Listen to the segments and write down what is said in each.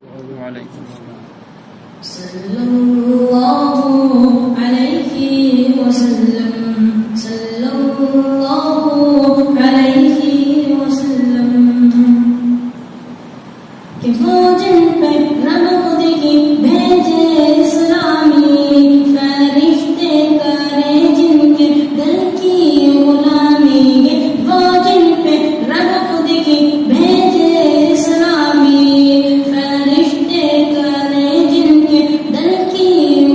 وعليكم صلى الله عليه وسلم صلى الله عليه वसल्लम कि वो जिन पे रब खुद की भेजे इस्लामी फरिश्ते करे जिनके दिल की गुलामी वो जिन पे रब खुद की भेजे इस्लामी फरिश्ते करे जिनके दिल की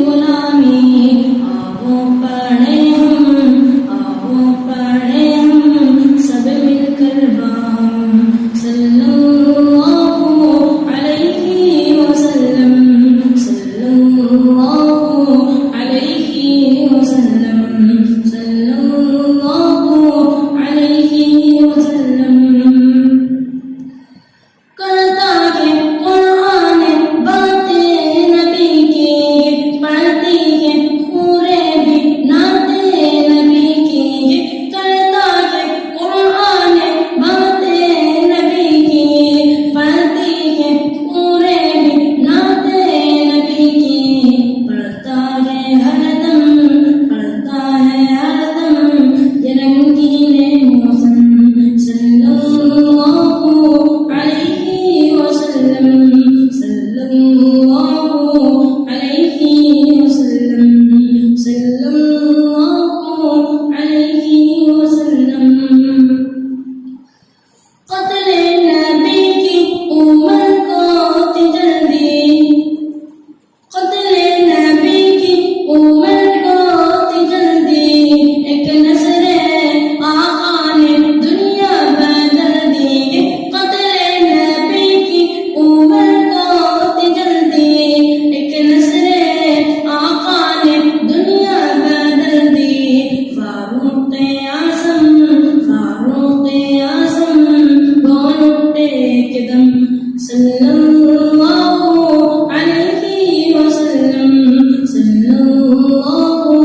गुलामी आओ पढ़े हम सब मिलकर बाम सल्लल्लाहु अलैहि वसल्लम सल्लल्लाहु अलैहि वसल्लम सल्लल्लाहु अलैहि वसल्लम करता है कुरान बातें नबी की पढ़ती है पूरे भी नाते नबी की करता है कुरान बातें नबी की पढ़ती है पूरे भी नाते नबी की पढ़ता है हरदम ये रंगीने मौसम सल्लल्लाहु अलैहि वसल्लम सल्लल्लाहु अलैहि वसल्लम सल्लल्लाहु अलैहि वसल्लम क़त्ल नबी की उम्र को जल्दी क़त्ल नबी की उम्र को जल्दी एक नज़र आका ने दुनिया बदल दी क़त्ल नबी की उम्र को जल्दी एक नज़र आका ने दुनिया बदल दी फारूक आज़म कौन उठे एकदम सल्लल्लाहु अलैहि वसल्लम सल्लल्लाहु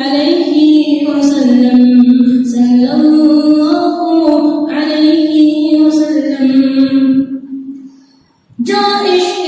अलैहि वसल्लम सल्लल्लाहु अलैहि वसल्लम जो इश्क